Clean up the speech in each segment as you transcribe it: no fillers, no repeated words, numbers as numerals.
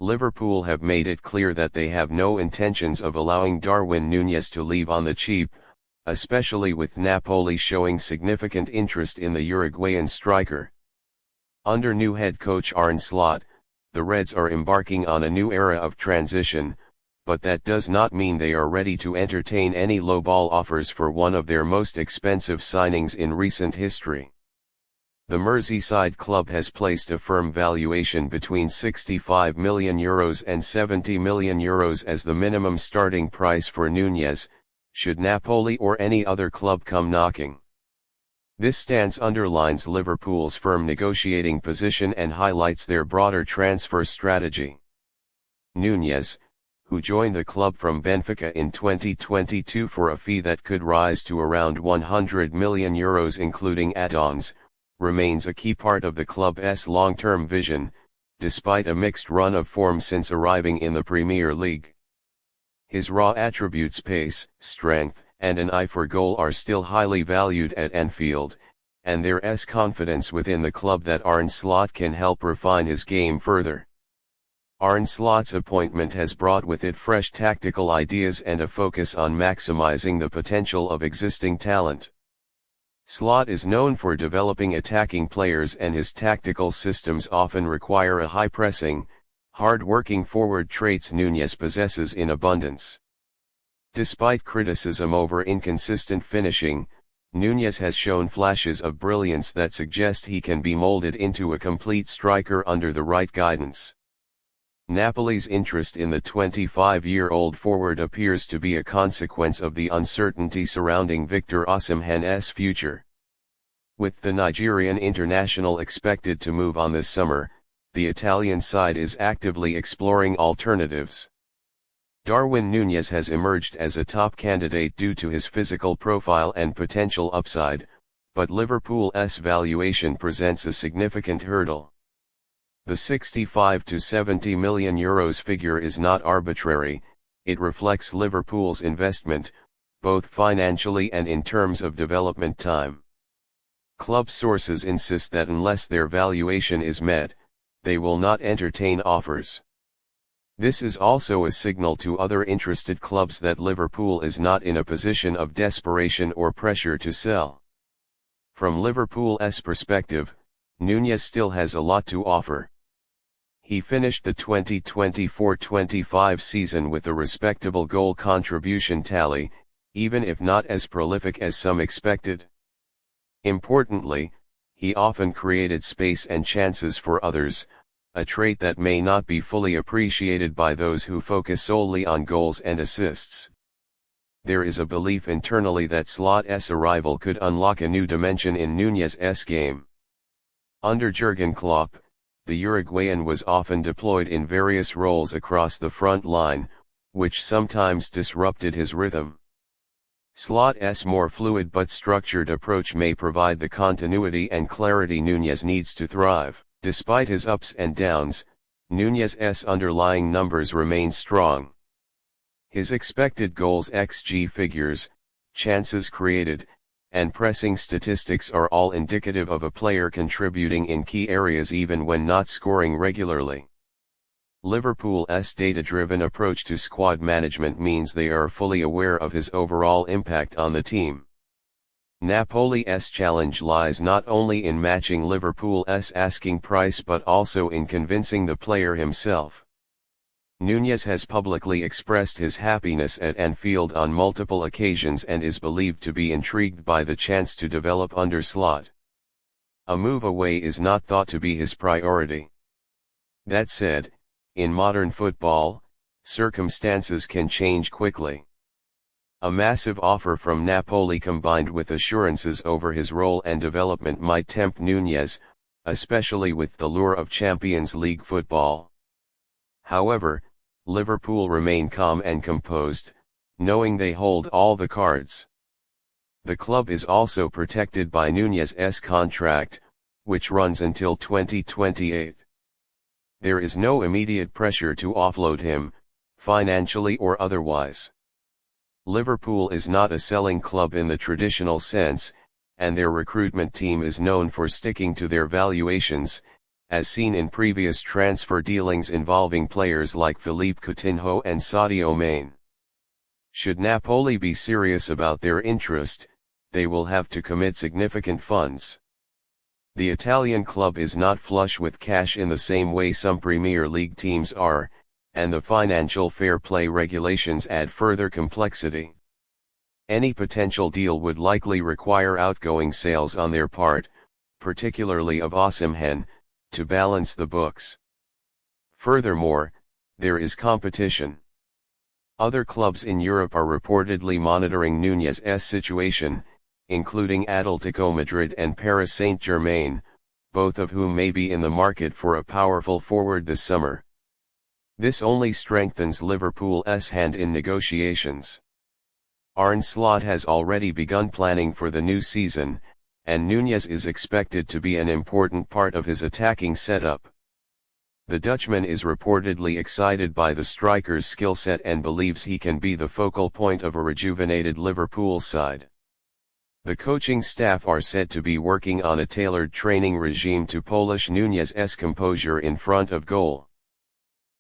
Liverpool have made it clear that they have no intentions of allowing Darwin Núñez to leave on the cheap, especially with Napoli showing significant interest in the Uruguayan striker. Under new head coach Arne Slot, the Reds are embarking on a new era of transition, but that does not mean they are ready to entertain any low-ball offers for one of their most expensive signings in recent history. The Merseyside club has placed a firm valuation between €65 million and €70 million as the minimum starting price for Núñez, should Napoli or any other club come knocking. This stance underlines Liverpool's firm negotiating position and highlights their broader transfer strategy. Núñez, who joined the club from Benfica in 2022 for a fee that could rise to around €100 million including add-ons, remains a key part of the club's long-term vision, despite a mixed run of form since arriving in the Premier League. His raw attributes, pace, strength, and an eye for goal are still highly valued at Anfield, and there's confidence within the club that Arne Slot can help refine his game further. Arne Slot's appointment has brought with it fresh tactical ideas and a focus on maximizing the potential of existing talent. Slot is known for developing attacking players, and his tactical systems often require a high-pressing, hard-working forward traits Núñez possesses in abundance. Despite criticism over inconsistent finishing, Núñez has shown flashes of brilliance that suggest he can be molded into a complete striker under the right guidance. Napoli's interest in the 25-year-old forward appears to be a consequence of the uncertainty surrounding Victor Osimhen's future. With the Nigerian international expected to move on this summer, the Italian side is actively exploring alternatives. Darwin Núñez has emerged as a top candidate due to his physical profile and potential upside, but Liverpool's valuation presents a significant hurdle. The €65 to €70 million figure is not arbitrary, it reflects Liverpool's investment, both financially and in terms of development time. Club sources insist that unless their valuation is met, they will not entertain offers. This is also a signal to other interested clubs that Liverpool is not in a position of desperation or pressure to sell. From Liverpool's perspective, Núñez still has a lot to offer. He finished the 2024-25 season with a respectable goal contribution tally, even if not as prolific as some expected. Importantly, he often created space and chances for others, a trait that may not be fully appreciated by those who focus solely on goals and assists. There is a belief internally that Slot's arrival could unlock a new dimension in Núñez's game. Under Jurgen Klopp, the Uruguayan was often deployed in various roles across the front line, which sometimes disrupted his rhythm. Slot's more fluid but structured approach may provide the continuity and clarity Núñez needs to thrive. Despite his ups and downs, Núñez's underlying numbers remain strong. His expected goals xG figures, chances created, and pressing statistics are all indicative of a player contributing in key areas even when not scoring regularly. Liverpool's data-driven approach to squad management means they are fully aware of his overall impact on the team. Napoli's challenge lies not only in matching Liverpool's asking price but also in convincing the player himself. Núñez has publicly expressed his happiness at Anfield on multiple occasions and is believed to be intrigued by the chance to develop under Slot. A move away is not thought to be his priority. That said, in modern football, circumstances can change quickly. A massive offer from Napoli combined with assurances over his role and development might tempt Núñez, especially with the lure of Champions League football. However, Liverpool remain calm and composed, knowing they hold all the cards. The club is also protected by Núñez's contract, which runs until 2028. There is no immediate pressure to offload him, financially or otherwise. Liverpool is not a selling club in the traditional sense, and their recruitment team is known for sticking to their valuations, as seen in previous transfer dealings involving players like Philippe Coutinho and Sadio Mane. Should Napoli be serious about their interest, they will have to commit significant funds. The Italian club is not flush with cash in the same way some Premier League teams are, and the financial fair play regulations add further complexity. Any potential deal would likely require outgoing sales on their part, particularly of Osimhen, to balance the books. Furthermore, there is competition. Other clubs in Europe are reportedly monitoring Núñez's situation, including Atletico Madrid and Paris Saint-Germain, both of whom may be in the market for a powerful forward this summer. This only strengthens Liverpool's hand in negotiations. Arne Slot has already begun planning for the new season, and Núñez is expected to be an important part of his attacking setup. The Dutchman is reportedly excited by the striker's skill set and believes he can be the focal point of a rejuvenated Liverpool side. The coaching staff are said to be working on a tailored training regime to polish Núñez's composure in front of goal.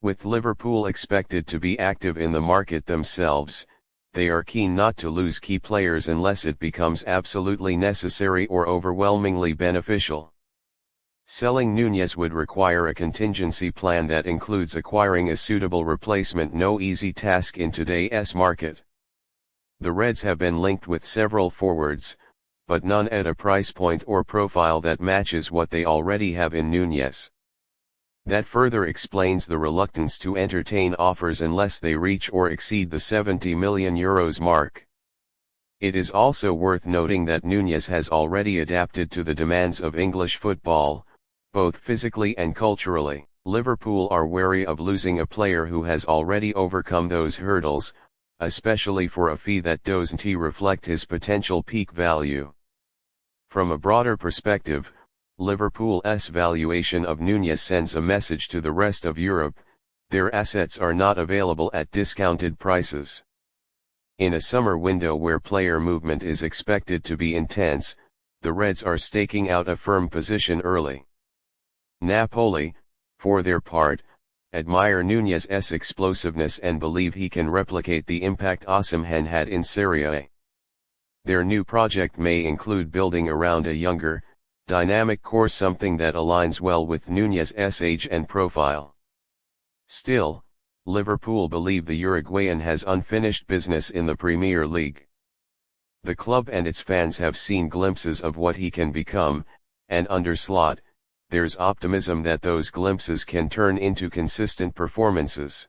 With Liverpool expected to be active in the market themselves, they are keen not to lose key players unless it becomes absolutely necessary or overwhelmingly beneficial. Selling Núñez would require a contingency plan that includes acquiring a suitable replacement, no easy task in today's market. The Reds have been linked with several forwards, but none at a price point or profile that matches what they already have in Núñez. That further explains the reluctance to entertain offers unless they reach or exceed the €70 million mark. It is also worth noting that Núñez has already adapted to the demands of English football, both physically and culturally. Liverpool are wary of losing a player who has already overcome those hurdles, especially for a fee that doesn't reflect his potential peak value. From a broader perspective, Liverpool's valuation of Núñez sends a message to the rest of Europe: their assets are not available at discounted prices. In a summer window where player movement is expected to be intense, the Reds are staking out a firm position early. Napoli, for their part, admire Núñez's explosiveness and believe he can replicate the impact Osimhen had in Serie A. Their new project may include building around a younger, dynamic core, something that aligns well with Núñez's age and profile. Still, Liverpool believe the Uruguayan has unfinished business in the Premier League. The club and its fans have seen glimpses of what he can become, and under Slot, there's optimism that those glimpses can turn into consistent performances.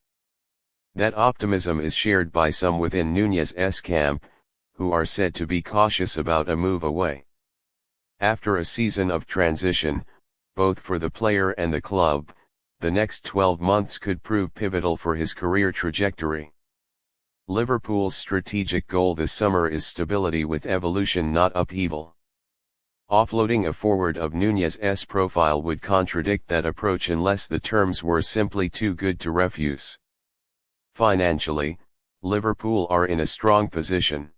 That optimism is shared by some within Núñez's camp, who are said to be cautious about a move away. After a season of transition, both for the player and the club, the next 12 months could prove pivotal for his career trajectory. Liverpool's strategic goal this summer is stability with evolution, not upheaval. Offloading a forward of Núñez's profile would contradict that approach unless the terms were simply too good to refuse. Financially, Liverpool are in a strong position.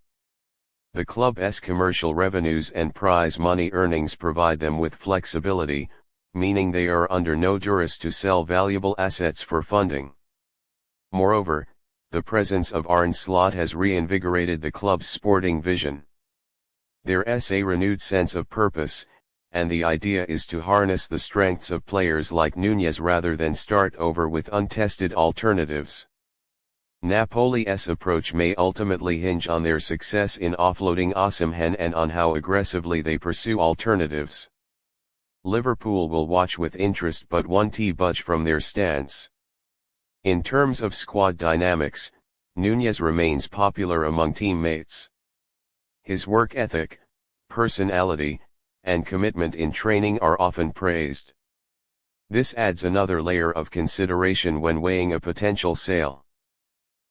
The club's commercial revenues and prize money earnings provide them with flexibility, meaning they are under no duress to sell valuable assets for funding. Moreover, the presence of Arne Slot has reinvigorated the club's sporting vision. There's a renewed sense of purpose, and the idea is to harness the strengths of players like Núñez rather than start over with untested alternatives. Napoli's approach may ultimately hinge on their success in offloading Osimhen and on how aggressively they pursue alternatives. Liverpool will watch with interest, but won't budge from their stance. In terms of squad dynamics, Núñez remains popular among teammates. His work ethic, personality, and commitment in training are often praised. This adds another layer of consideration when weighing a potential sale.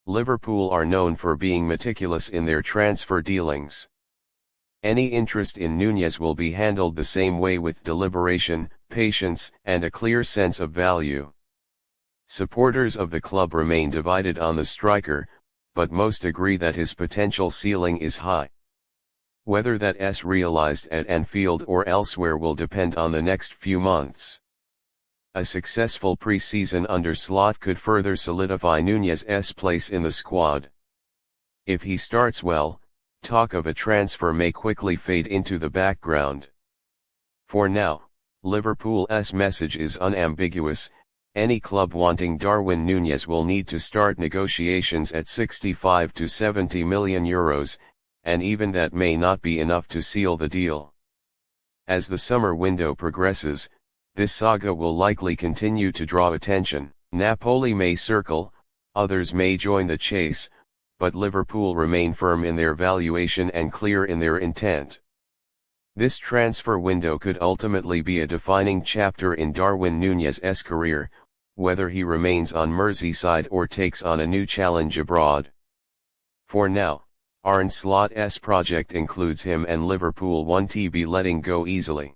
Liverpool are known for being meticulous in their transfer dealings. Any interest in Núñez will be handled the same way, with deliberation, patience, and a clear sense of value. Supporters of the club remain divided on the striker, but most agree that his potential ceiling is high. Whether that's realized at Anfield or elsewhere will depend on the next few months. A successful pre-season under Slot could further solidify Núñez's place in the squad. If he starts well, talk of a transfer may quickly fade into the background. For now, Liverpool's message is unambiguous: any club wanting Darwin Núñez will need to start negotiations at 65 to 70 million euros, and even that may not be enough to seal the deal. As the summer window progresses, this saga will likely continue to draw attention. Napoli may circle, others may join the chase, but Liverpool remain firm in their valuation and clear in their intent. This transfer window could ultimately be a defining chapter in Darwin Núñez's career, whether he remains on Merseyside or takes on a new challenge abroad. For now, Arne Slot's project includes him, and Liverpool won't be letting go easily.